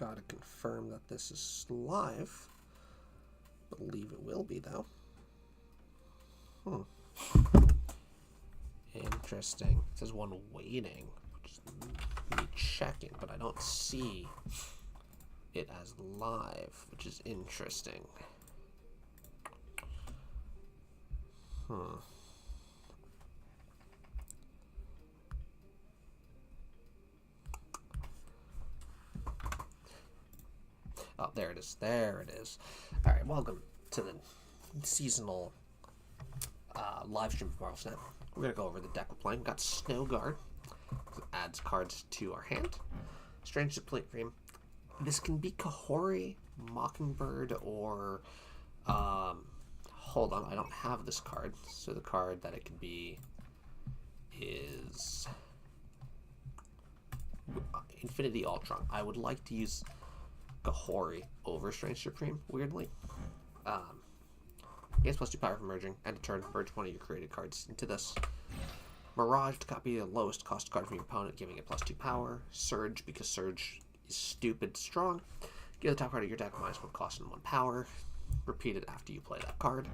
Gotta confirm that this is live. Believe it will be, though. Interesting. It says one waiting, which is me checking, but I don't see it as live, which is interesting. Oh, there it is. There it is. All right, welcome to the seasonal live stream of Marvel Snap. We're going to go over the deck we're playing. We've got Snowguard. It adds cards to our hand. Strange Depletion Cream. This can be Kahori, Mockingbird, or... hold on, I don't have this card. So the card that it could be is... Infinity Ultron. I would like to use Kahori over Strange Supreme, weirdly. Gains +2 power from merging. End of turn, merge one of your created cards into this. Mirage to copy the lowest cost card from your opponent, giving it +2 power. Surge, because Surge is stupid strong. Give the top card of your deck -1 cost and 1 power. Repeat it after you play that card.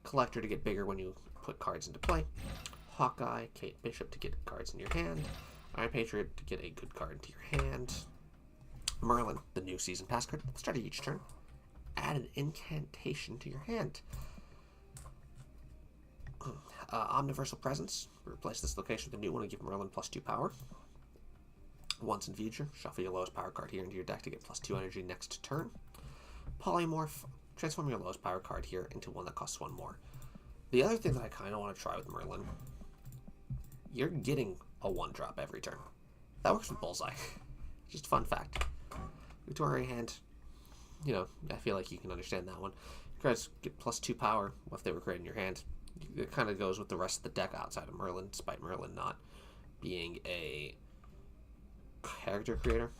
Collector to get bigger when you put cards into play. Hawkeye, Kate Bishop to get cards in your hand. Iron Patriot to get a good card into your hand. Merlin, the new season pass card. At the start of each turn, add an incantation to your hand. Omniversal Presence. Replace this location with a new one and give Merlin +2 power. Once in future, shuffle your lowest power card here into your deck to get +2 energy next turn. Polymorph. Transform your lowest power card here into one that costs 1 more. The other thing that I kind of want to try with Merlin, you're getting a 1-drop every turn. That works with Bullseye. Just a fun fact. Victoria hand, you know, I feel like you can understand that one. Cards get +2 power if they were created in your hand. It kind of goes with the rest of the deck outside of Merlin, despite Merlin not being a character creator.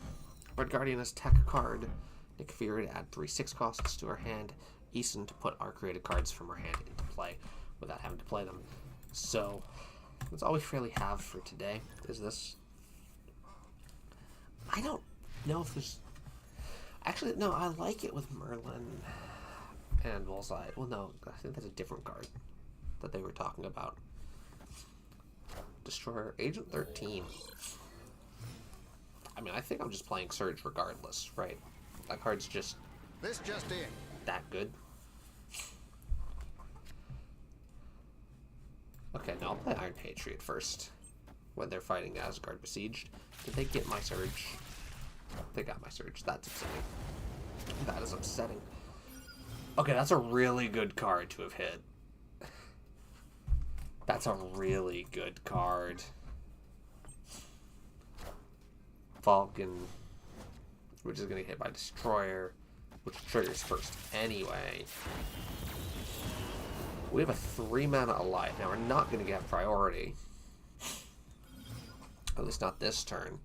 Red Guardian is tech card. Nick Fury to add 3/6 costs to our hand. Eson to put our created cards from our hand into play without having to play them. So that's all we really have for today. Is this? I don't know if there's... Actually, no, I like it with Merlin and Bullseye. Well, no, I think that's a different card that they were talking about. Destroyer, Agent 13. I mean, I think I'm just playing Surge regardless, right? That card's just... This just in. That good. Okay, no, I'll play Iron Patriot first. When they're fighting Asgard Besieged. Did they get my Surge? They got my Surge. That's upsetting. That is upsetting. Okay, that's a really good card to have hit. That's a really good card. Falcon, which is going to get hit by Destroyer, which triggers first anyway. We have a 3-mana alive. Now, we're not going to get priority. At least not this turn.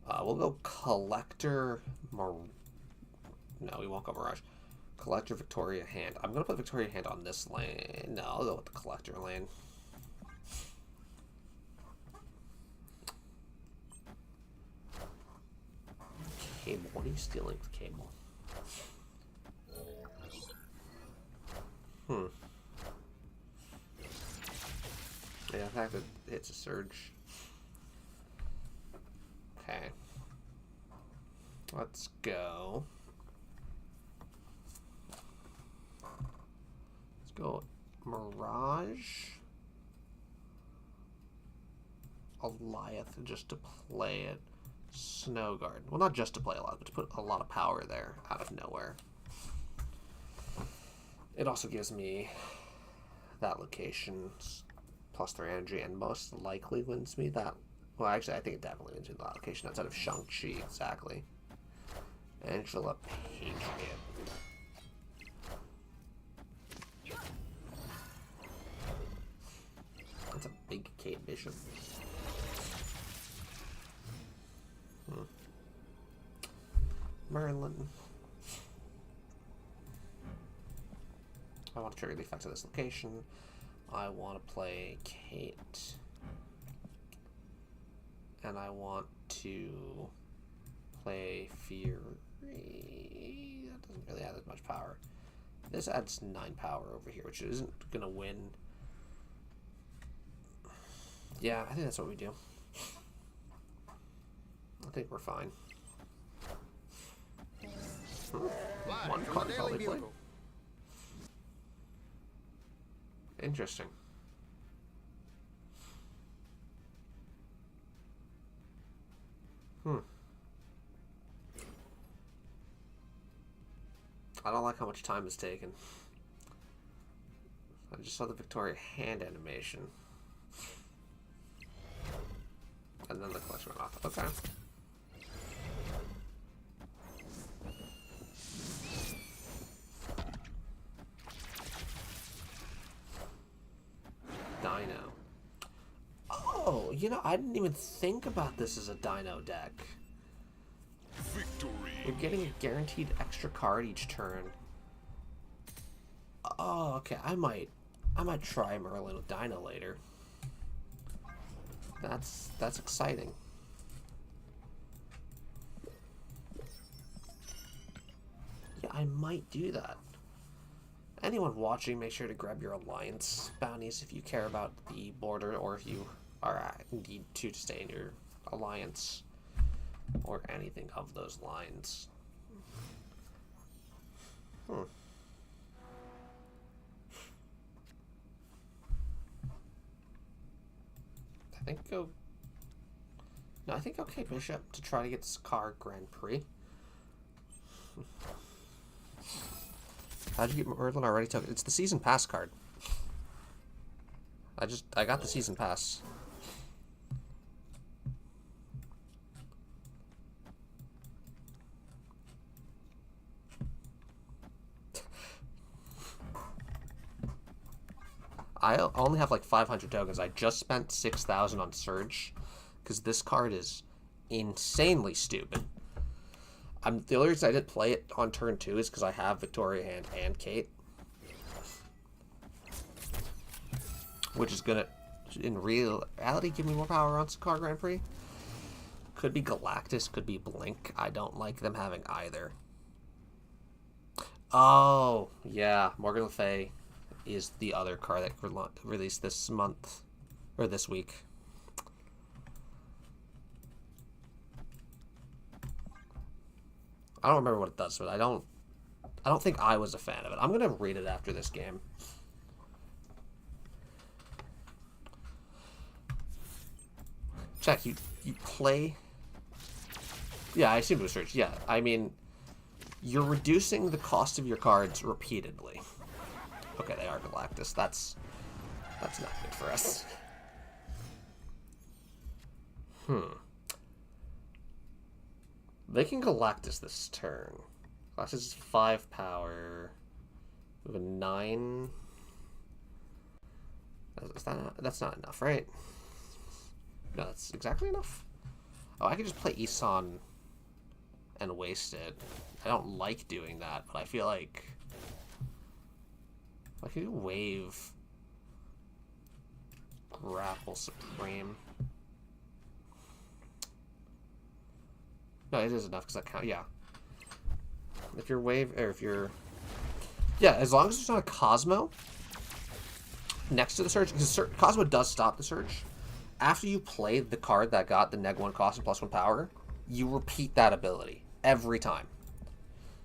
We'll go Collector... No, we won't go Mirage. Collector, Victoria, Hand. I'm going to put Victoria Hand on this lane. No, I'll go with the Collector lane. Cable. What are you stealing with Cable? Yeah, the fact that it's a Surge. Okay. Let's go. Let's go Mirage. Goliath just to play it. Snowguard. Well, not just to play a lot, but to put a lot of power there out of nowhere. It also gives me that location +3 energy and most likely wins me that. Well, actually, I think it definitely wins me that location outside of Shang-Chi, exactly. Angela Patriot. That's a big Kate Bishop. Merlin. I want to trigger the effects of this location. I want to play Kate. And I want to play Fury. That doesn't really add as much power. This adds 9 power over here, which isn't going to win. Yeah, I think that's what we do. I think we're fine. One card probably played. Interesting. I don't like how much time is taken. I just saw the Victoria hand animation. And then the collection went off. Okay. Dino. Oh, you know, I didn't even think about this as a Dino deck. Victory. You're getting a guaranteed extra card each turn. Oh, okay. I might try Merlin with Dino later. That's exciting. Yeah, I might do that. Anyone watching, make sure to grab your alliance bounties if you care about the border, or if you are indeed to stay in your alliance, or anything of those lines. I think okay Bishop to try to get this car Grand Prix. How'd you get Merlin already? Took it's the season pass card. I got the season pass. I only have like 500 tokens. I just spent 6,000 on Surge because this card is insanely stupid. The only reason I didn't play it on turn 2 is because I have Victoria Hand and Kate, which is gonna, in reality, give me more power on Car Grand Prix. Could be Galactus, could be Blink. I don't like them having either. Oh yeah, Morgan Le Fay is the other card that released this month or this week. I don't remember what it does, but I don't think I was a fan of it. I'm gonna read it after this game. Check, you play. Yeah, I assumed it was Surge. Yeah, I mean, you're reducing the cost of your cards repeatedly. Okay, they are Galactus. That's not good for us. They can Galactus this turn. Galactus is 5 power. We have a 9. That's not enough, right? No, that's exactly enough. Oh, I could just play Eson and waste it. I don't like doing that, but I feel like I could wave Grapple Supreme. No, it is enough because that count. Yeah. If you're yeah, as long as there's not a Cosmo next to the Surge, because Cosmo does stop the Surge. After you play the card that got the -1 cost and +1 power, you repeat that ability every time.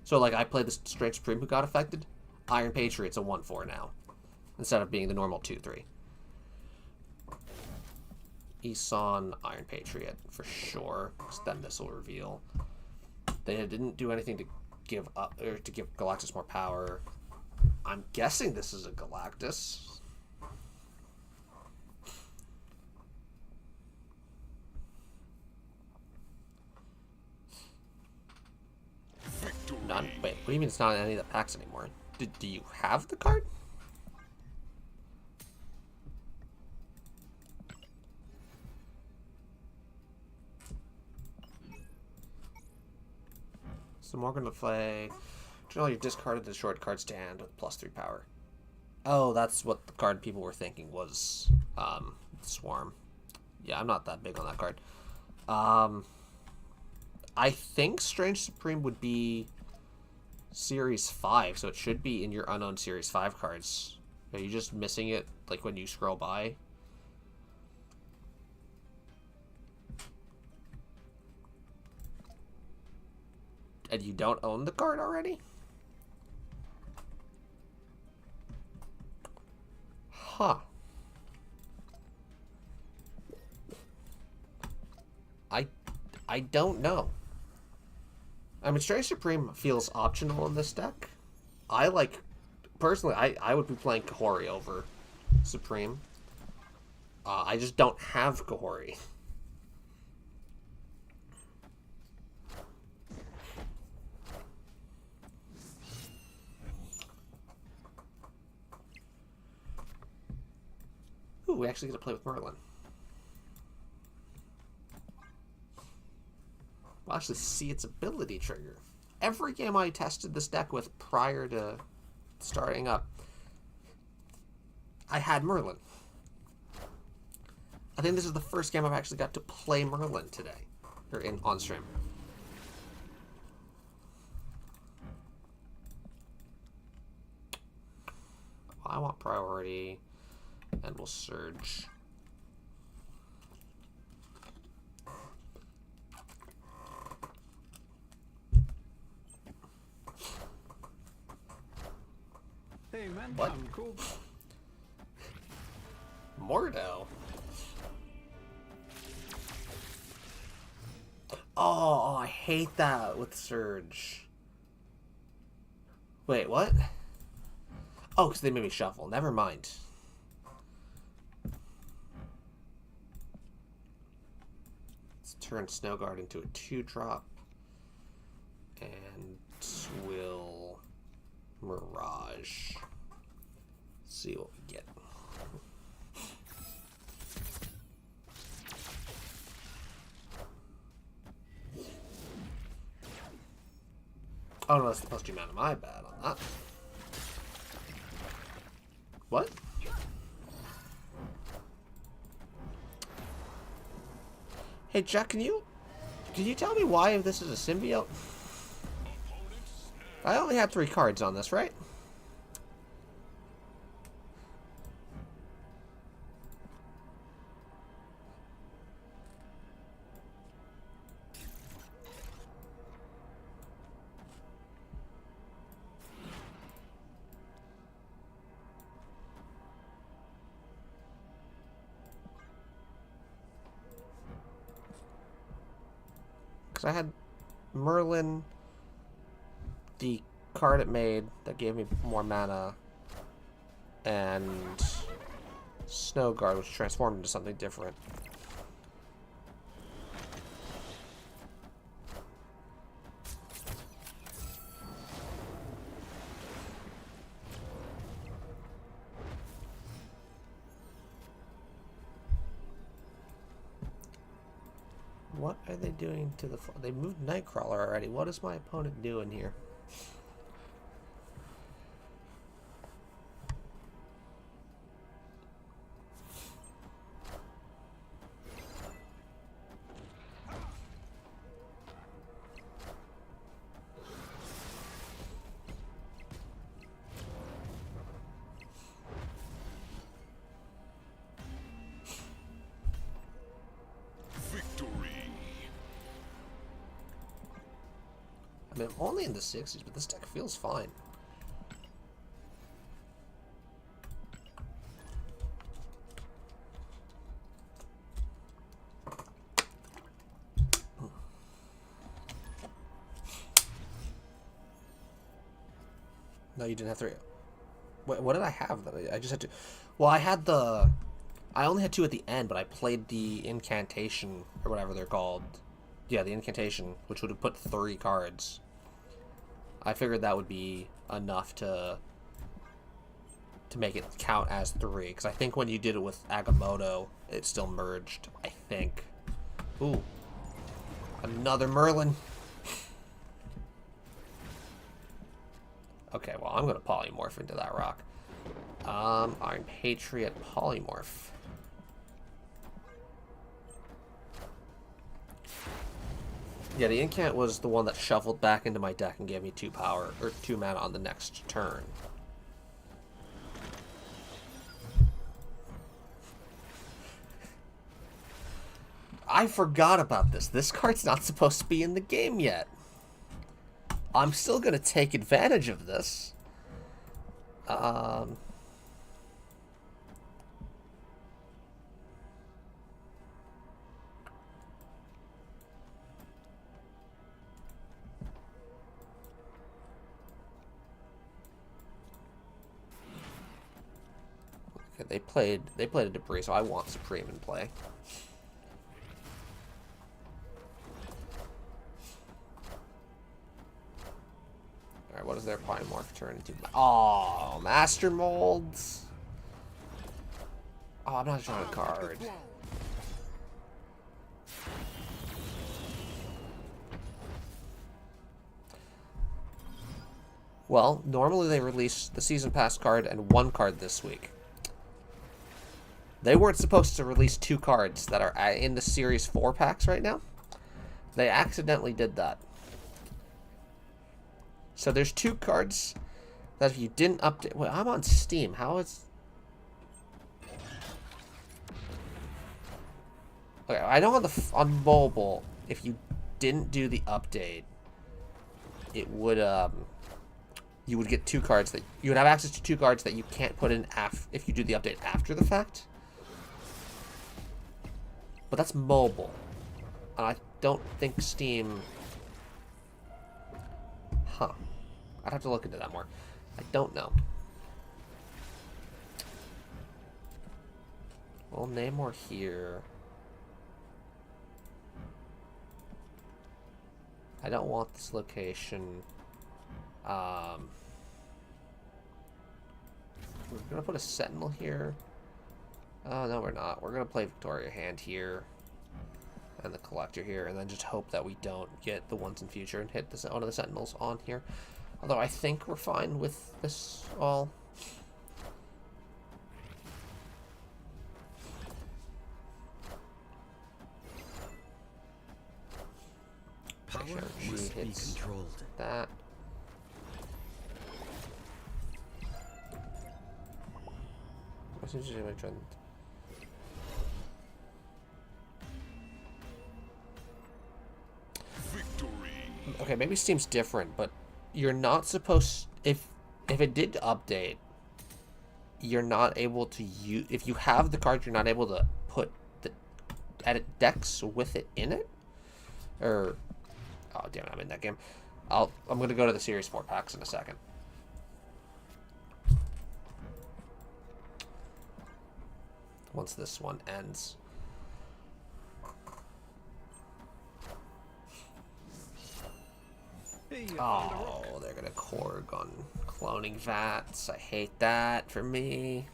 So, like, I played the Strange Supreme who got affected. Iron Patriot's a 1/4 now, instead of being the normal 2/3. Eson, Iron Patriot, for sure. Then this will reveal. They didn't do anything to give up, or to give Galactus more power. I'm guessing this is a Galactus. Wait, what do you mean it's not in any of the packs anymore? Do you have the card? So Morgan Le Fay. Generally, you discarded the short card stand with +3 power. Oh, that's what the card people were thinking was Swarm. Yeah, I'm not that big on that card. I think Strange Supreme would be Series 5, so it should be in your unowned Series 5 cards. Are you just missing it, like, when you scroll by? And you don't own the card already? Huh. I don't know. I mean, Strange Supreme feels optional in this deck. I like... Personally, I would be playing Kahori over Supreme. I just don't have Kahori. Ooh, we actually get to play with Merlin. We'll actually see its ability trigger. Every game I tested this deck with prior to starting up, I had Merlin. I think this is the first game I've actually got to play Merlin today, or on stream. I want priority, and we'll surge. Hey man, What? I'm cool. Mordo. Oh, I hate that with Surge. Wait, what? Oh, because they made me shuffle. Never mind. Let's turn Snowguard into a 2-drop. And we'll Mirage. See what we get. Oh no, that's the +2 mana. My bad on that. What? Hey Jack, can you tell me why this is a symbiote? I only had 3 cards on this, right? Because I had Merlin, the card it made that gave me more mana, and Snowguard, which transformed into something different. What are they doing to the... They moved Nightcrawler already. What is my opponent doing here? I mean, I'm only in the 60s, but this deck feels fine. No, you didn't have 3. What did I have? I just had to... Well, I had the... I only had 2 at the end, but I played the incantation, or whatever they're called. Yeah, the incantation, which would have put 3 cards. I figured that would be enough to make it count as 3, because I think when you did it with Agamotto, it still merged, I think. Ooh. Another Merlin. Okay, well, I'm going to polymorph into that rock. Iron Patriot polymorph. Yeah, the incant was the one that shuffled back into my deck and gave me 2 power, or 2 mana on the next turn. I forgot about this. This card's not supposed to be in the game yet. I'm still going to take advantage of this. Okay, they played a Debris, so I want Supreme in play. Alright, what does their Polymorph turn into? Oh, Master Molds! Oh, I'm not drawing a card. Well, normally they release the Season Pass card and 1 card this week. They weren't supposed to release 2 cards that are in the Series 4 packs right now. They accidentally did that. So there's 2 cards that if you didn't update... Wait, I'm on Steam. How is... Okay, I know on mobile, if you didn't do the update, it would, you would get 2 cards that... You would have access to 2 cards that you can't put in if you do the update after the fact. But that's mobile. And I don't think Steam... Huh. I'd have to look into that more. I don't know. Well, Namor here. I don't want this location. We're gonna put a Sentinel here. Oh, no, we're not. We're gonna play Victoria Hand here. And the Collector here, and then just hope that we don't get the ones in future and hit one of the Sentinels on here. Although I think we're fine with this all. Power She must be hits controlled. that. What's usually my trend? Okay, maybe Steam's different, but you're not supposed... If it did update, you're not able to use... If you have the card, you're not able to put the edit decks with it in it? Or... Oh, damn it, I'm in that game. I'm going to go to the Series 4 packs in a second. Once this one ends. Oh, they're gonna Korg on cloning vats. I hate that for me.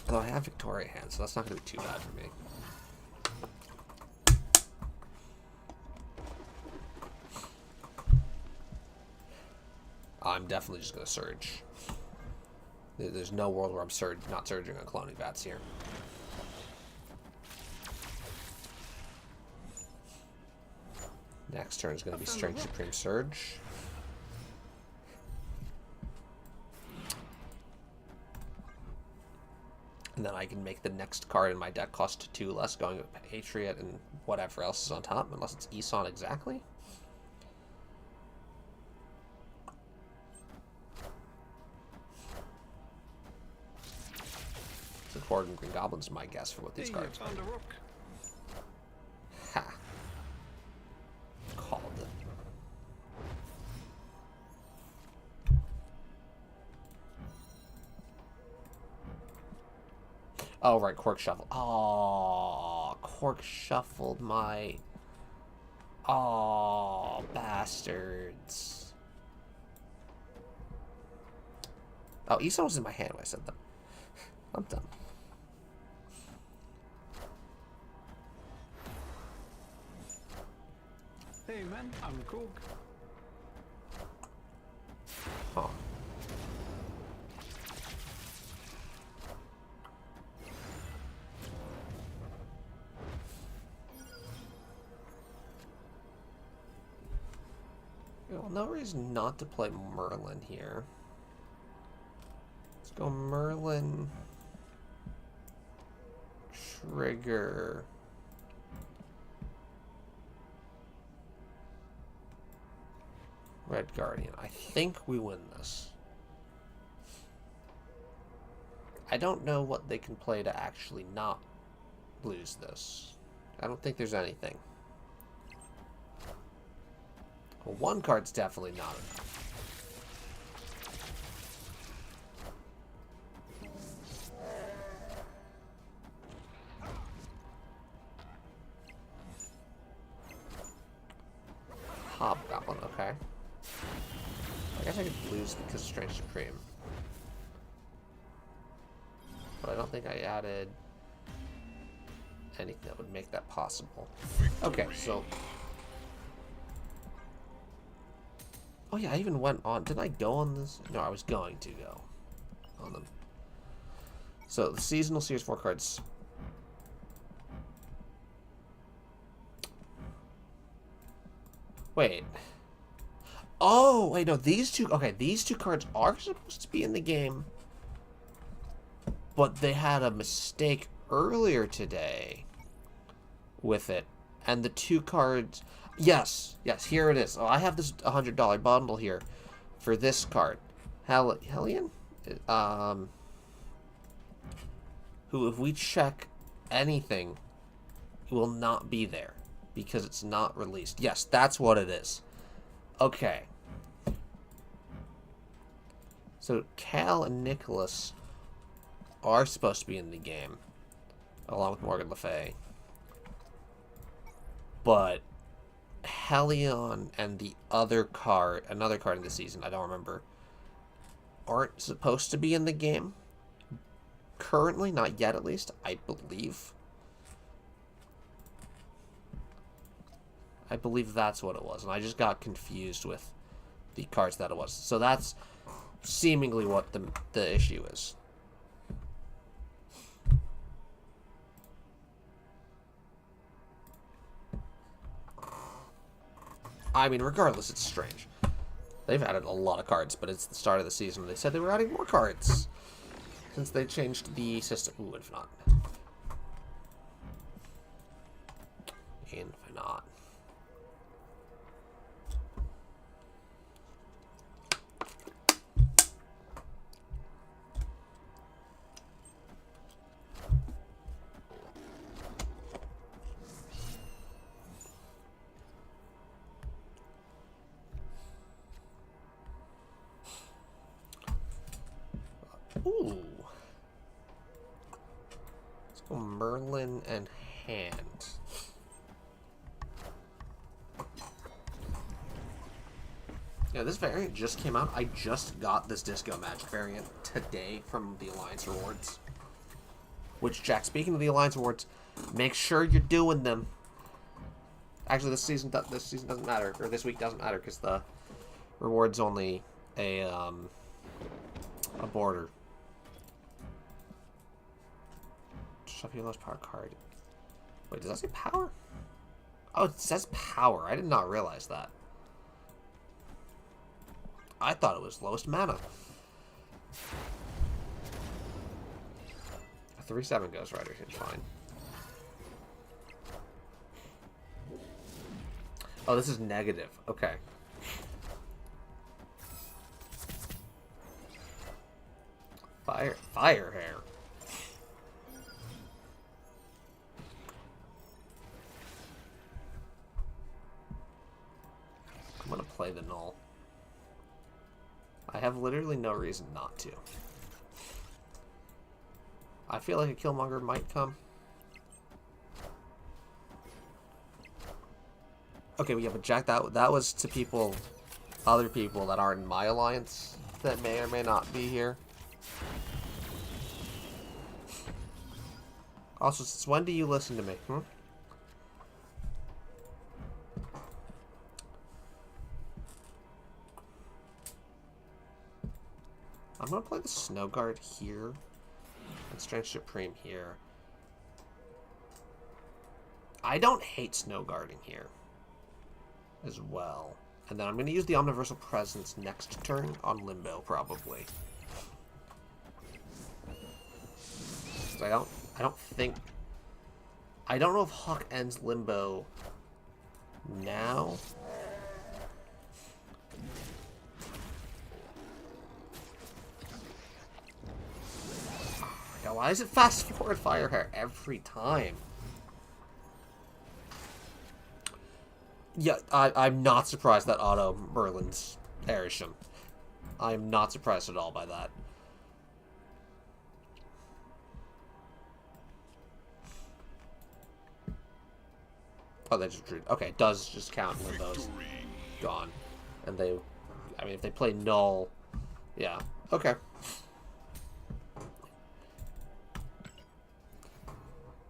Although I have Victoria Hand, so that's not gonna be too bad for me. I'm definitely just gonna Surge. There's no world where I'm not surging on cloning vats here. Next turn is going to be Strength Supreme Surge. And then I can make the next card in my deck cost 2 less, going with Patriot and whatever else is on top, unless it's Eson exactly. The Korg and Green Goblin's my guess for what these cards are. Ha. Called it. Oh, right, Cork Shuffle. Oh, Cork shuffled my... Oh, bastards. Oh, Eson was in my hand when I said that. I'm done. Hey man, I'm cool. Huh. well, no reason not to play Merlin here. Let's go Merlin. Trigger. Red Guardian. I think we win this. I don't know what they can play to actually not lose this. I don't think there's anything. Well, one card's definitely not enough. Hobgoblin, okay. I guess I could lose because of Strange Supreme. But I don't think I added anything that would make that possible. Okay, so... Oh yeah, I even went on... Did I go on this? No, I was going to go on them. So, the Seasonal Series 4 cards. Wait. Oh, wait, no, these two... Okay, these two cards are supposed to be in the game. But they had a mistake earlier today with it. And the two cards... Yes, here it is. Oh, I have this $100 bundle here for this card. Hellion? Who, if we check anything, will not be there because it's not released. Yes, that's what it is. Okay. So, Cal and Nicholas are supposed to be in the game, along with Morgan Le Fay. But Hellion and the other card, another card in the season, I don't remember, aren't supposed to be in the game. Currently, not yet at least, I believe. I believe that's what it was, and I just got confused with the cards that it was. So that's seemingly what the issue is. I mean, regardless, it's strange. They've added a lot of cards, but it's the start of the season. They said they were adding more cards since they changed the system. Ooh, Infinite. Infinite. Ooh. Let's go Merlin and Hand. Yeah, this variant just came out. I just got this Disco Magic variant today from the Alliance Rewards. Which, Jack, speaking of the Alliance Rewards, make sure you're doing them. Actually, this season doesn't matter, or this week doesn't matter, because the reward's only a border. Shuffle your lowest power card. Wait, does that say power? Oh, it says power. I did not realize that. I thought it was lowest mana. A 3/7 Ghost Rider seems fine. Oh, this is negative. Okay. Fire hair. I'm gonna play the null. I have literally no reason not to. I feel like a Killmonger might come. Okay, yeah, but Jack, that was to people, other people that aren't in my alliance that may or may not be here. Also, since when do you listen to me? I'm gonna play the Snowguard here and Strange Supreme here. I don't hate Snowguarding here as well. And then I'm going to use the Omniversal Presence next turn on Limbo, probably. I don't think... I don't know if Hawk ends Limbo now. God, why is it fast forward fire hair every time? Yeah, I'm not surprised that auto Merlin's Airsham. I'm not surprised at all by that. Oh, they just drew. Okay, it does just count Limbo's gone. And they, I mean, if they play Null, yeah, okay.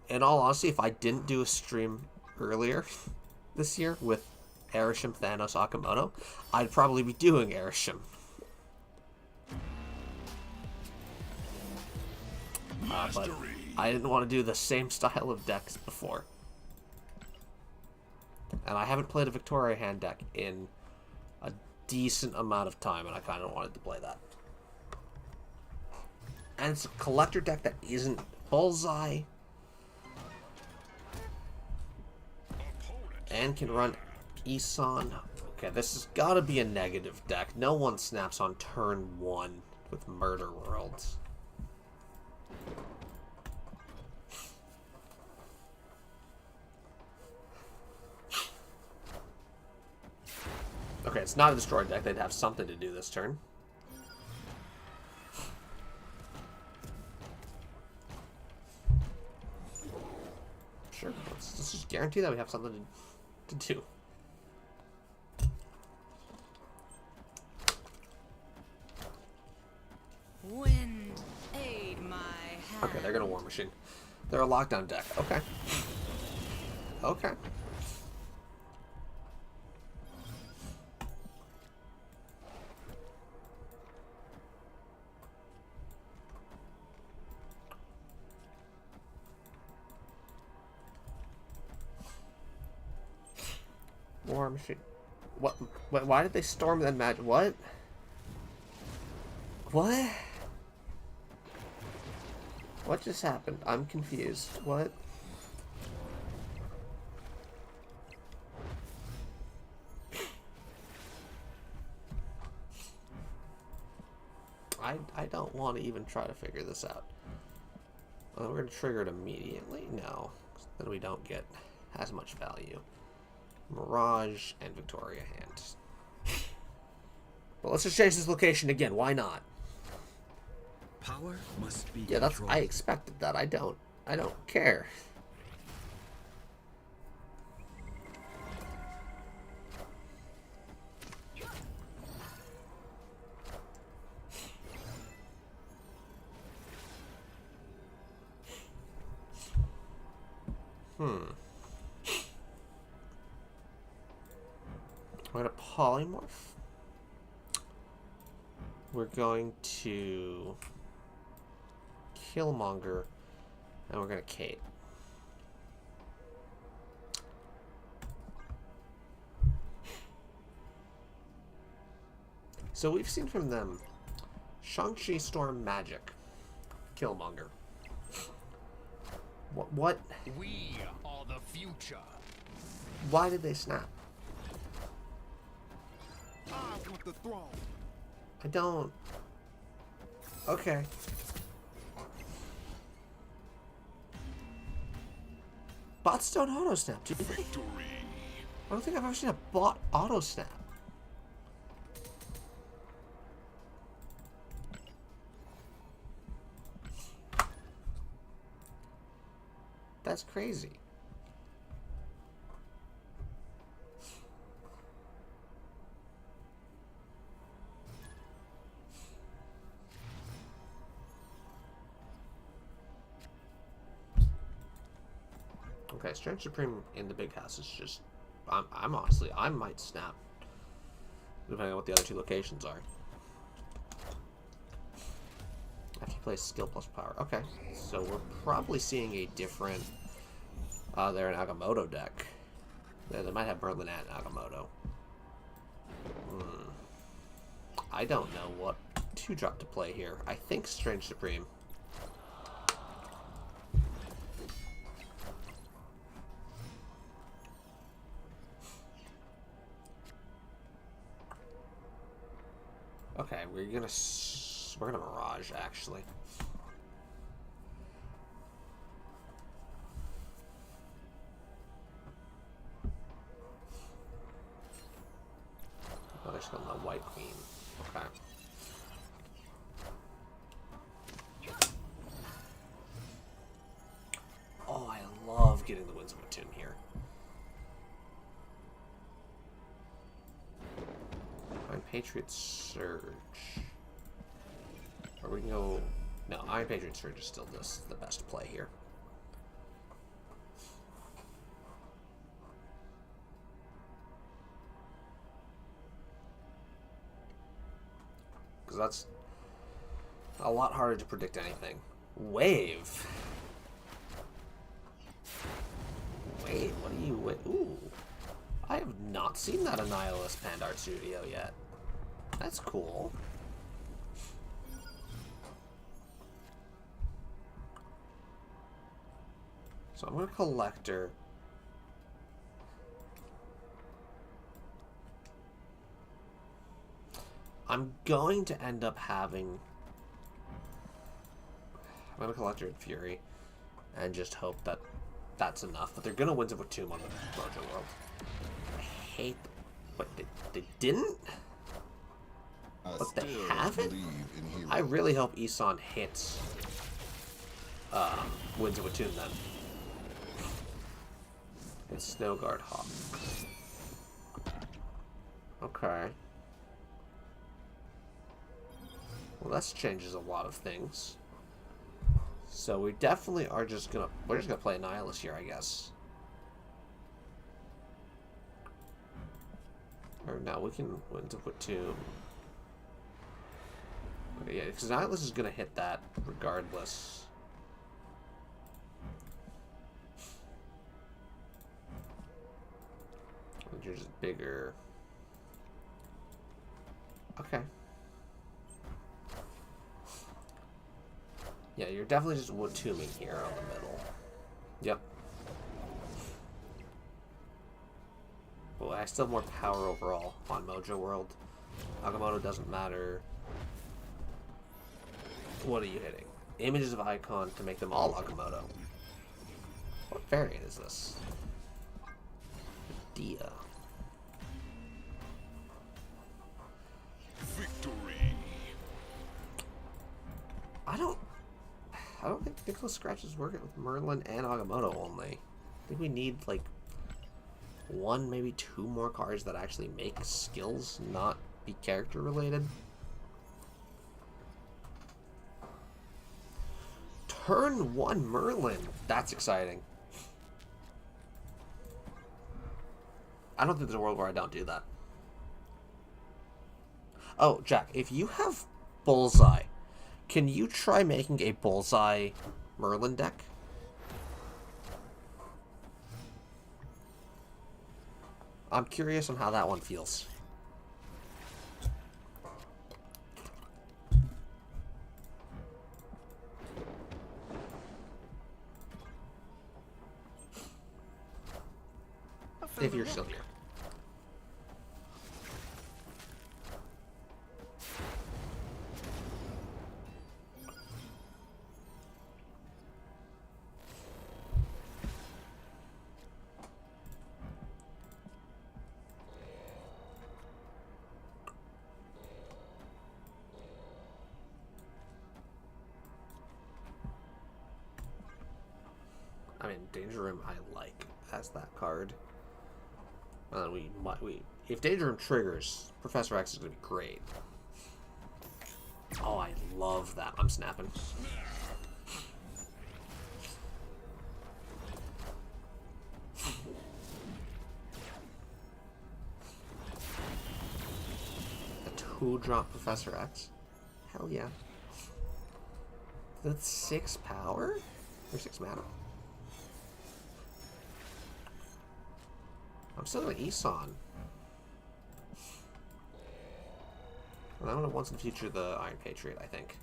In all honesty, if I didn't do a stream earlier this year with Airsham, Thanos, Akamoto, I'd probably be doing Airsham. But I didn't want to do the same style of decks before. And I haven't played a Victoria hand deck in a decent amount of time, and I kind of wanted to play that. And it's a collector deck that isn't Bullseye. And can run Eson. Okay, this has got to be a negative deck. No one snaps on turn 1 with Murder Worlds. Okay, it's not a destroyed deck. They'd have something to do this turn. Sure, let's just guarantee that we have something to do. Wind, aid my hand. Okay, they're gonna War Machine. They're a lockdown deck. Okay. Okay. War Machine. What? Why did they storm then magic? What? What? What just happened? I'm confused. What? I don't want to even try to figure this out. We're going to trigger it immediately? No. Then we don't get as much value. Mirage and Victoria hand. But let's just change this location again. Why not? Power must be Yeah, that's. controlled. I expected that. I don't care. We're going to polymorph. We're going to Killmonger, and we're going to Kate. So we've seen from them Shang-Chi, Storm, Magic, Killmonger. What? We are the future. Why did they snap? I want the throne. I don't. Okay. Bots don't auto snap, do they? Victory. I don't think I've ever seen a bot auto snap. That's crazy. Okay, Strange Supreme in the big house is just... I'm honestly... I might snap. Depending on what the other two locations are. After you play skill plus power. Okay, so we're probably seeing a different... they're an Agamotto deck. They might have Merlin and Agamotto. I don't know what 2-drop to play here. I think Strange Supreme. Okay, we're gonna Mirage actually. Oh, they're still in the White Queen. Okay. Oh, I love getting the Winds of Atum here. Iron Patriot Surge. Or we can go... No, Iron Patriot Surge is still the best play here. Because that's a lot harder to predict anything. Wave! Wait, what do you... Wait, ooh. I have not seen that Annihilus Pandart Studio yet. That's cool. So I'm going to Collector. I'm going to end up having... I'm going to Collector and Fury. And just hope that that's enough. But they're going to Winds of Atum on the Mojo World. I hate... But they didn't? But they haven't? I really hope Eson hits Winds of Atum then. It's Snowguard Hawk. Okay. Well, that changes a lot of things. So we definitely are just gonna... We're just gonna play Annihilus here, I guess. Or no, we can Winds of Atum. Okay, yeah, because Annihilus is gonna hit that regardless. You're just bigger. Okay. Yeah, you're definitely just Watuming here on the middle. Yep. Well, I still have more power overall on Mojo World. Agamotto doesn't matter. What are you hitting? Images of Icon to make them all Agamotto. What variant is this? Dia. Victory. I don't think Nicholas Scratch is working with Merlin and Agamotto only. I think we need like one, maybe two more cards that actually make skills not be character related. Turn 1 Merlin. That's exciting. I don't think there's a world where I don't do that. Oh, Jack, if you have Bullseye, can you try making a Bullseye Merlin deck? I'm curious on how that one feels. If you're still here. I mean, Danger Room I like as that card. If Danger Room triggers, Professor X is going to be great. Oh, I love that. I'm snapping. A 2-drop Professor X? Hell yeah. That's 6 power? Or 6 mana? I'm still going Eson. And I'm going to once in the future the Iron Patriot, I think.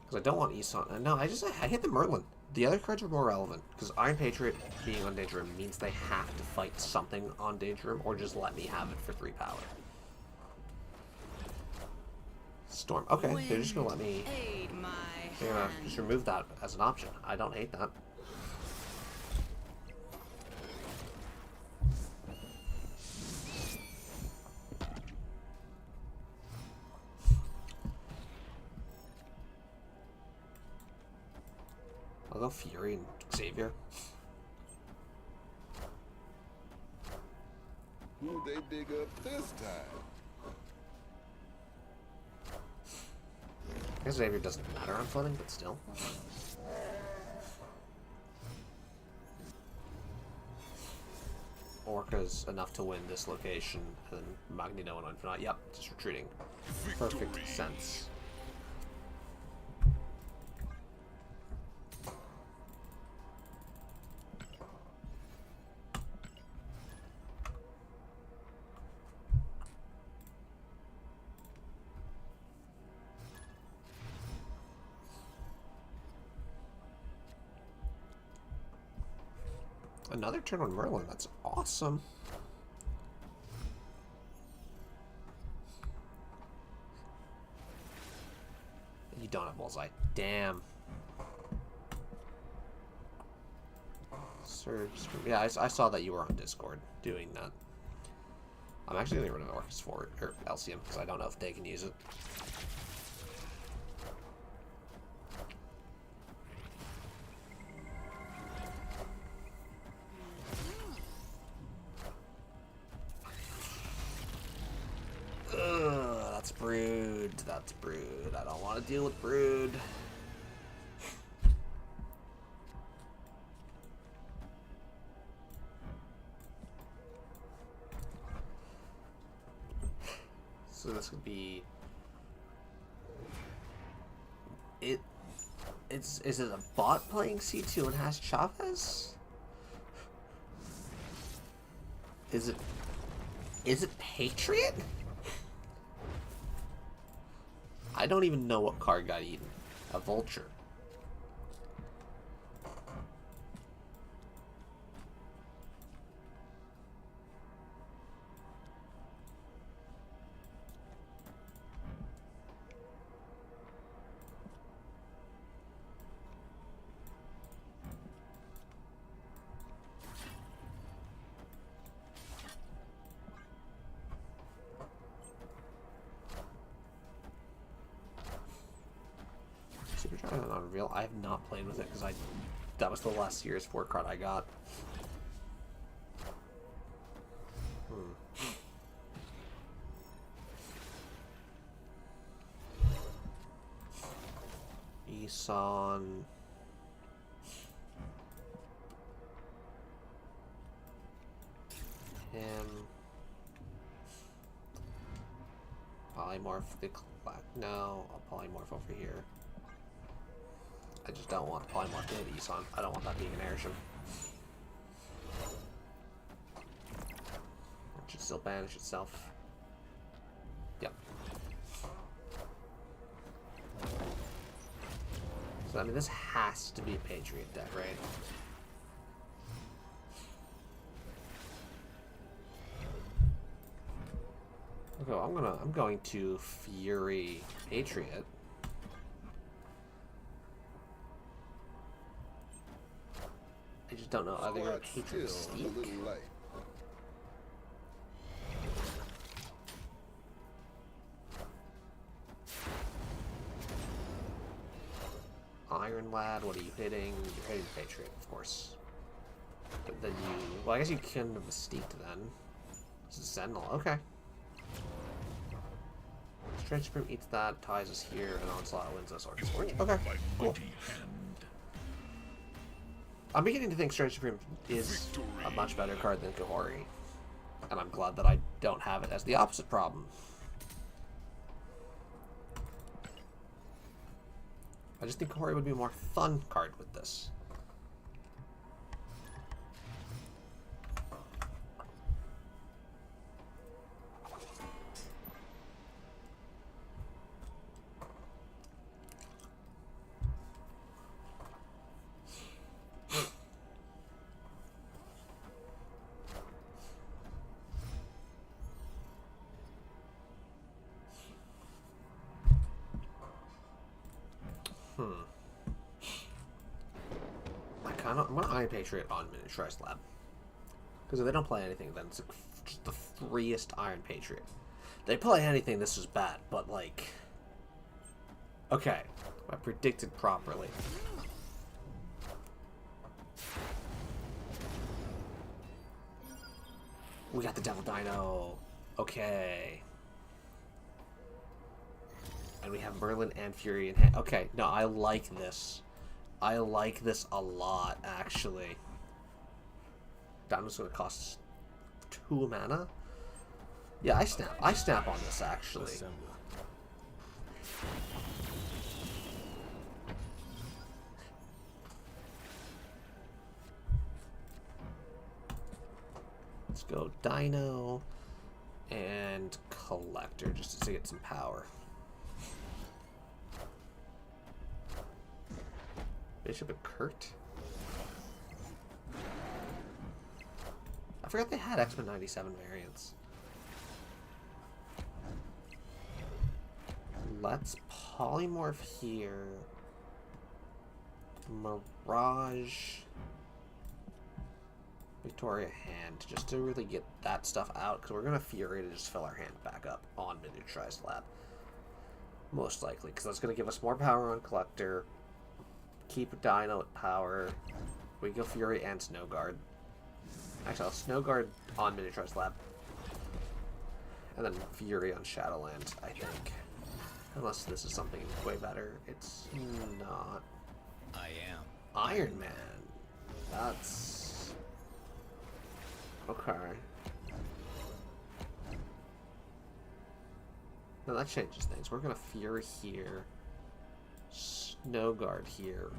Because I don't want Eson. No, I hit the Merlin. The other cards are more relevant. Because Iron Patriot being on Danger Room means they have to fight something on Danger Room or just let me have it for 3 power. Storm. Okay, they're just going to let me... They're going to just remove that as an option. I don't hate that. I'll go Fury and Xavier. Who they dig up this time? I guess Xavier doesn't matter on flooding, but still. Orca's enough to win this location, and Magneto and Infinite. Yep, just retreating. Perfect sense. Another turn on Merlin, that's awesome. You don't have Bullseye. Damn. Surge. Yeah, I saw that you were on Discord doing that. I'm actually going to get rid of Orcus for or LCM because I don't know if they can use it. That's Brood. That's Brood. I don't want to deal with Brood. So this would be it. Is it a bot playing C2 and has Chavez? Is it Patriot? I don't even know what card got eaten. A Vulture. Unreal. I have not played with it because that was the last Series 4 card I got. Eson. Him. Polymorph the no, I'll polymorph over here. I just don't want the polymorph to hit Eson. I don't want that being an Airship. It should still banish itself. Yep. So I mean this has to be a Patriot deck, right? Okay, I'm going to Fury Patriot. I just don't know. Are they going to Patriot Mystique? Iron Lad, what are you hitting? You're hitting Patriot, of course. But then you... Well, I guess you can Mystique then. This is Sentinel, okay. Strange Supreme eats that, ties us here, and Onslaught wins us Orcus Forge. Okay, cool. I'm beginning to think Strange Supreme is a much better card than Kahori. And I'm glad that I don't have it as the opposite problem. I just think Kahori would be a more fun card with this. I'm gonna Iron Patriot on Miniaturized Lab. Because if they don't play anything, then it's just the freest Iron Patriot. They play anything, this is bad, but like... Okay, I predicted properly. We got the Devil Dino. Okay. And we have Merlin and Fury in hand. Okay, no, I like this. I like this a lot, actually. Dino's gonna cost 2 mana? Yeah, I snap on this, actually. Assemble. Let's go Dino and Collector just to get some power. Bishop and Kurt. I forgot they had X-Men 97 variants. Let's polymorph here. Mirage. Victoria hand, just to really get that stuff out, because we're going to Fury to just fill our hand back up on Miniaturized Lab. Most likely, because that's going to give us more power on Collector. Keep Dino at power. We go Fury and Snowguard. Actually, I'll Snowguard on Miniaturized Lab. And then Fury on Shadowland, I think. Unless this is something way better. It's not. I am. Iron Man. That's... Okay. Now that changes things. We're gonna Fury here. Snowguard here.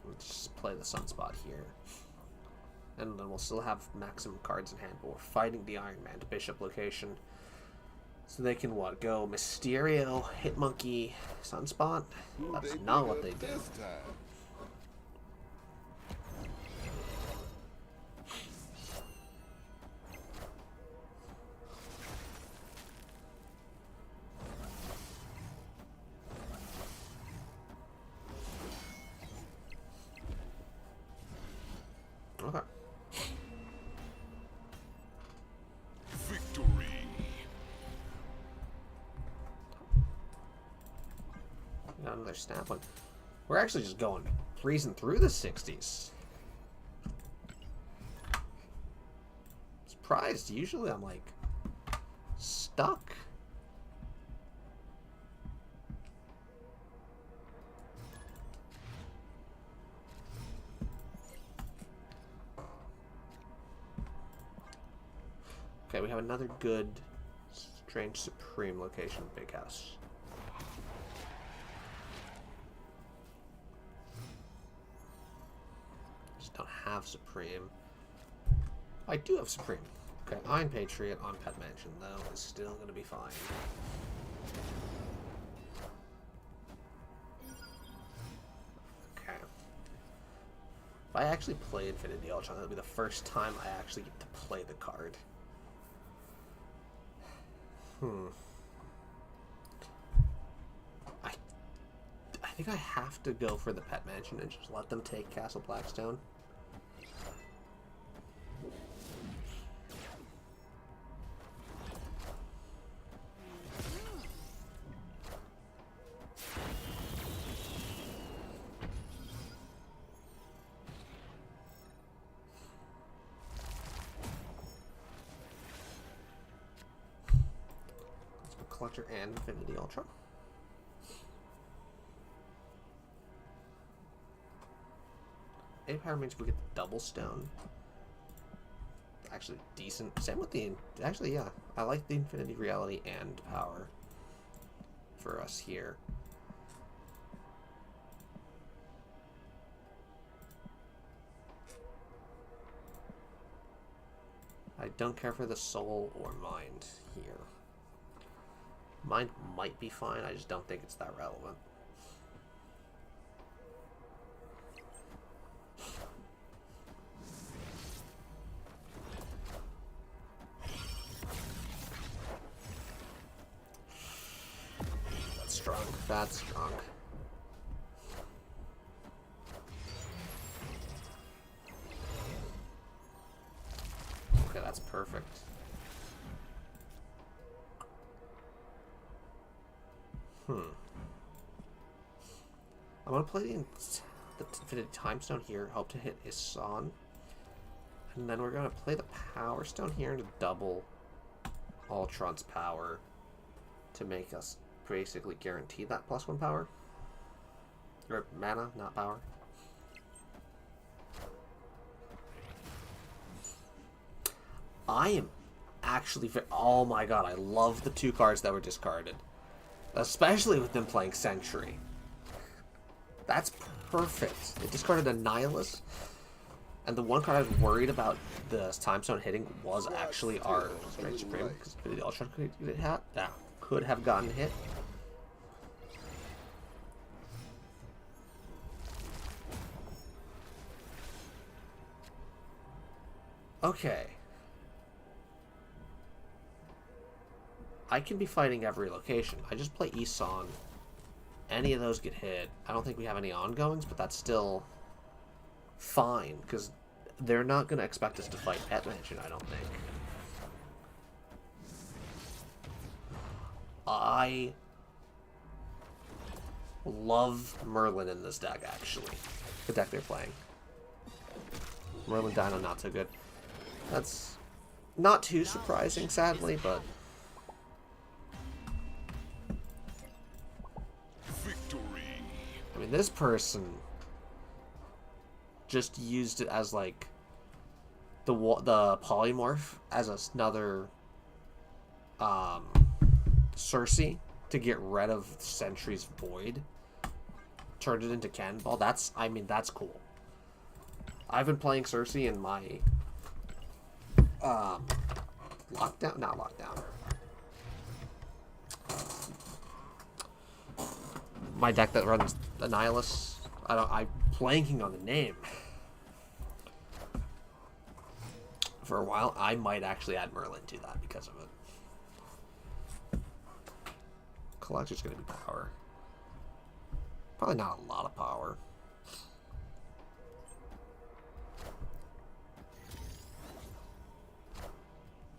Let's just play the Sunspot here. And then we'll still have maximum cards in hand, but we're fighting the Iron Man to Bishop location. So they can what? Go Mysterio, Hitmonkey, Sunspot? That's not what they did. This time. Okay. Victory. Got another snap one. We're actually just going breezing through the 60s. Surprised. Usually I'm like stuck. Okay, we have another good Strange Supreme location, Big House. Just don't have Supreme. I do have Supreme. Okay, Iron Patriot on Pet Mansion, though, is still going to be fine. Okay. If I actually play Infinity Ultron, that'll be the first time I actually get to play the card. I think I have to go for the Pet Mansion and just let them take Castle Blackstone. Collector and Infinity Ultra. A power means we get the double stone. Actually decent. Same with the... Actually, yeah. I like the Infinity Reality and power for us here. I don't care for the soul or mind here. Mind might be fine, I just don't think it's that relevant. strong. That's strong. Okay, that's perfect. I'm gonna play the Infinity Time Stone here, hope to hit Eson. And then we're gonna play the Power Stone here to double Ultron's power to make us basically guarantee that +1 power. Or mana, not power. I am actually... Oh my god, I love the 2 cards that were discarded. Especially with them playing Sentry. That's perfect. It discarded a Nihilus. And the one card I was worried about the Time Stone hitting was actually our Straight Supreme. Because the Ultron could get hit. Yeah, could have gotten hit. Okay. I can be fighting every location. I just play Eson. Any of those get hit. I don't think we have any ongoings, but that's still fine, because they're not going to expect us to fight Pet Mansion, I don't think. I love Merlin in this deck, actually. The deck they're playing. Merlin Dino, not so good. That's not too surprising, sadly, but... I mean, this person just used it as, like, the polymorph as another Cersei to get rid of Sentry's Void. Turned it into Cannonball. I mean, that's cool. I've been playing Cersei in my lockdown, not lockdown. My deck that runs the Nihilus. I'm blanking on the name. For a while, I might actually add Merlin to that because of it. Collector's gonna be power. Probably not a lot of power.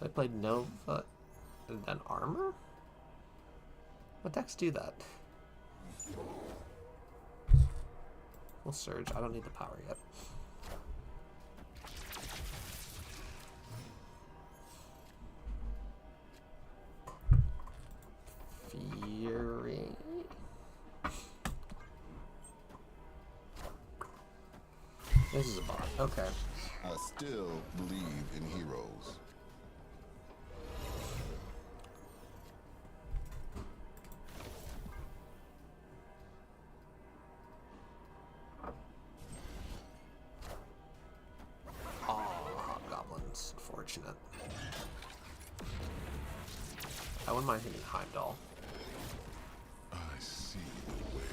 I played Nova and then Armor? What decks do that? We'll Surge. I don't need the power yet. Fury. This is a bot. Okay. I still believe in heroes. Unfortunate. I wouldn't mind hitting Heimdall. I see the way.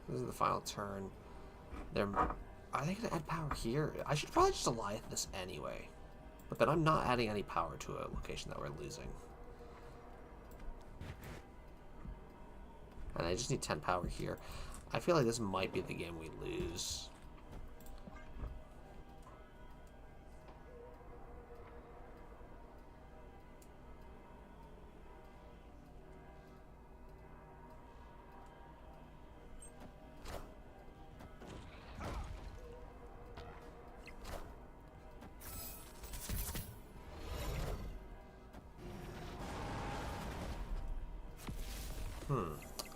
This is the final turn. Are they going to add power here? I should probably just Goliath this anyway. But then I'm not adding any power to a location that we're losing. And I just need 10 power here. I feel like this might be the game we lose.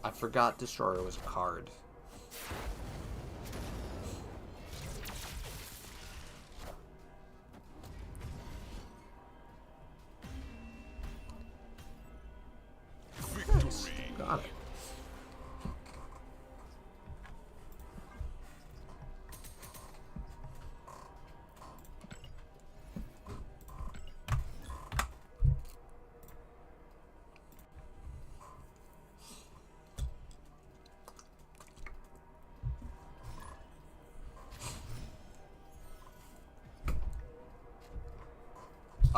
I forgot Destroyer was a card. Nice. Got it.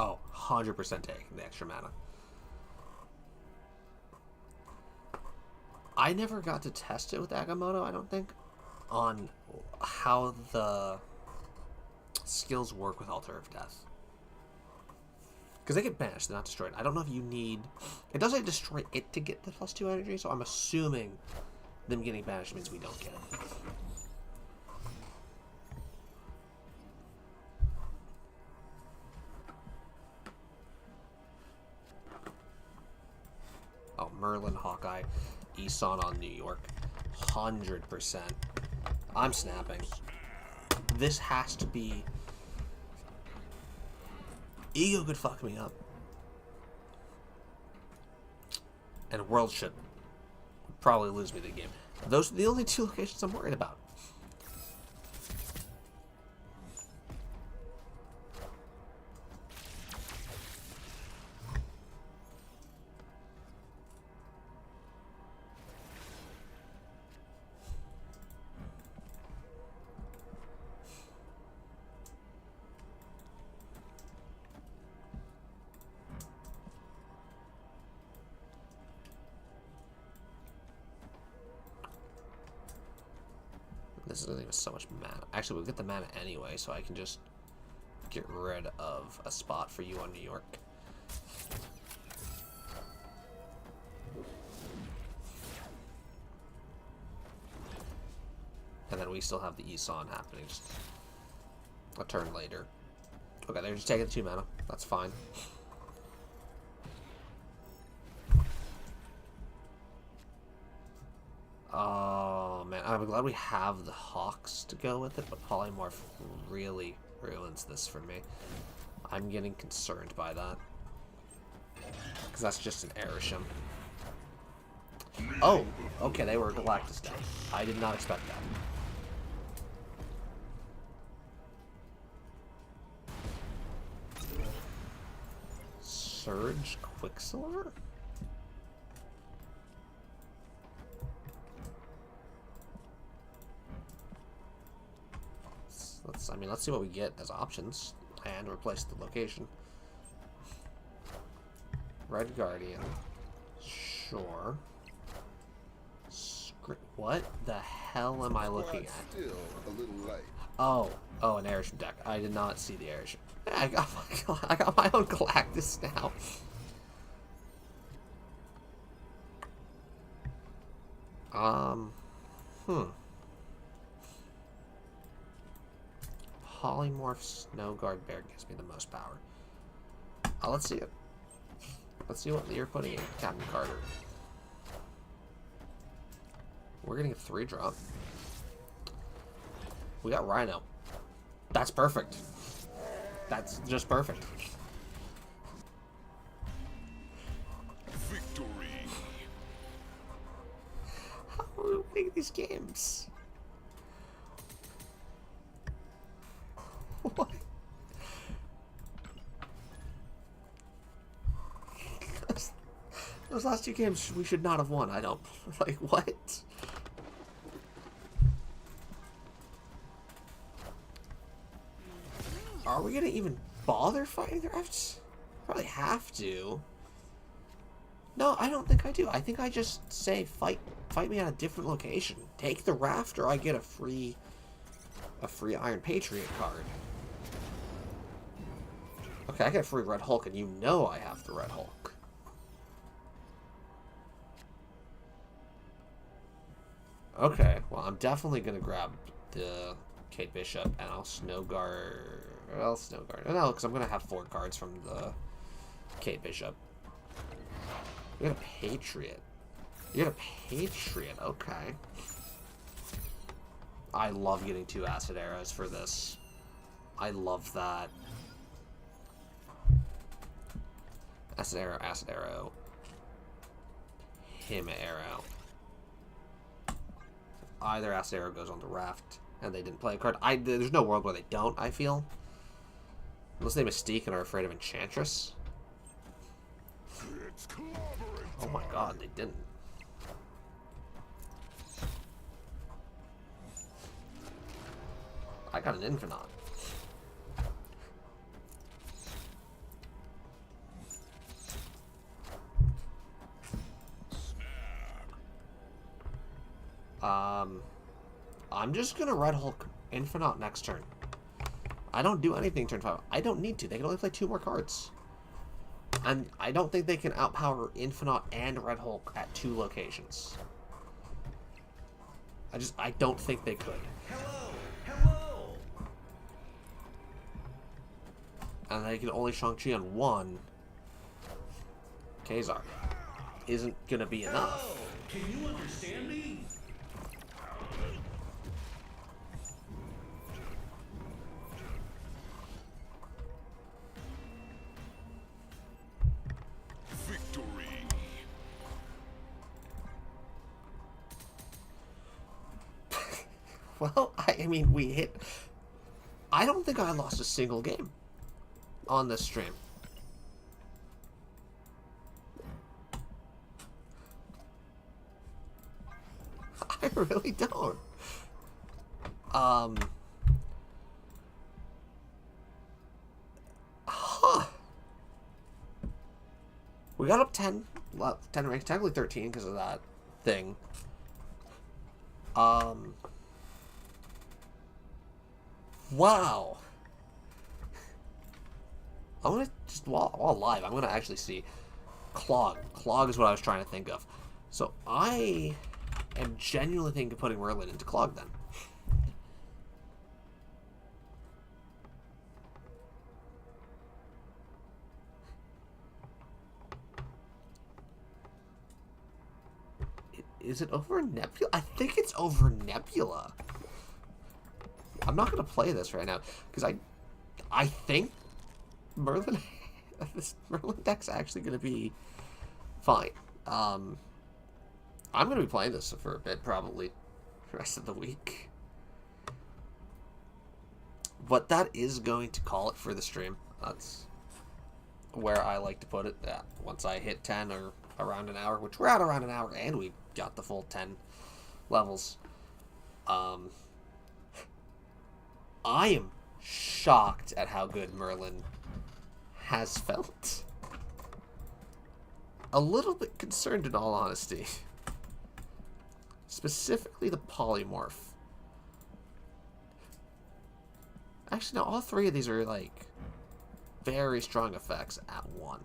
Oh, 100% taking the extra mana. I never got to test it with Agamotto, I don't think, on how the skills work with Altar of Death. Because they get banished, they're not destroyed. I don't know if you need... It doesn't destroy it to get the +2 energy, so I'm assuming them getting banished means we don't get it. Oh, Merlin, Hawkeye, Eson on New York. 100%. I'm snapping. This has to be... Ego could fuck me up. And World should probably lose me the game. Those are the only two locations I'm worried about. This isn't even so much mana. Actually, we'll get the mana anyway, so I can just get rid of a spot for you on New York. And then we still have the Eson happening just a turn later. Okay, they're just taking the 2 mana. That's fine. Oh man, I'm glad we have the Hawks to go with it, but Polymorph really ruins this for me. I'm getting concerned by that. Because that's just an Airsham. Oh, okay, they were Galactus deck. I did not expect that. Surge Quicksilver? Let's see what we get as options and replace the location. Red Guardian. Sure. What the hell am I looking at? Still a little light. Oh, an Airship deck. I did not see the Airship. I got my own Galactus now. Polymorph Snowguard Bear gives me the most power. Let's see it. Let's see what you're putting in, Captain Carter. We're getting a 3-drop. We got Rhino. That's perfect. That's just perfect. Victory. How are we winning these games? What? Those last 2 games we should not have won. I don't... Like, what? Are we gonna even bother fighting the rafts? Probably have to. No, I don't think I do. I think I just say fight me on a different location. Take the raft, or I get a free Iron Patriot card. Okay, I get a free Red Hulk, and you know I have the Red Hulk. Okay, well, I'm definitely gonna grab the Kate Bishop, and I'll Snowguard. Well, Snowguard. No, because I'm gonna have 4 cards from the Kate Bishop. You got a Patriot. You got a Patriot. Okay. I love getting 2 Acid Arrows for this. I love that. Acid Arrow. Him Arrow. Either Acid Arrow goes on the raft, and they didn't play a card. There's no world where they don't, I feel. Unless they Mystique and are afraid of Enchantress. Oh my god, they didn't. I got an Infinite. I'm just going to Red Hulk Infinite next turn. I don't do anything turn 5. I don't need to. They can only play 2 more cards. And I don't think they can outpower Infinite and Red Hulk at 2 locations. I don't think they could. Hello! And they can only Shang-Chi on 1. Kazar isn't gonna be enough. Can you understand me? Victory. Well, I mean, we hit... I don't think I lost a single game on this stream. I really don't. Huh. We got up 10. Well, 10 ranks, technically 13 because of that thing. Wow. I'm gonna just, while live, I'm gonna actually see Clog. Clog is what I was trying to think of. So I am genuinely thinking of putting Merlin into Clog then. Is it over Nebula? I think it's over Nebula. I'm not going to play this right now because I think Merlin this Merlin deck's actually going to be fine. I'm going to be playing this for a bit, probably the rest of the week. But that is going to call it for the stream. That's where I like to put it. Yeah, once I hit 10 or around an hour, which we're at around an hour, and we got the full 10 levels. I am shocked at how good Merlin has felt. A little bit concerned, in all honesty. Specifically the polymorph. Actually, no, all 3 of these are, like, very strong effects at 1.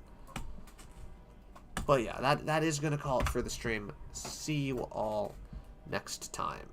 But yeah, that is going to call it for the stream. See you all next time.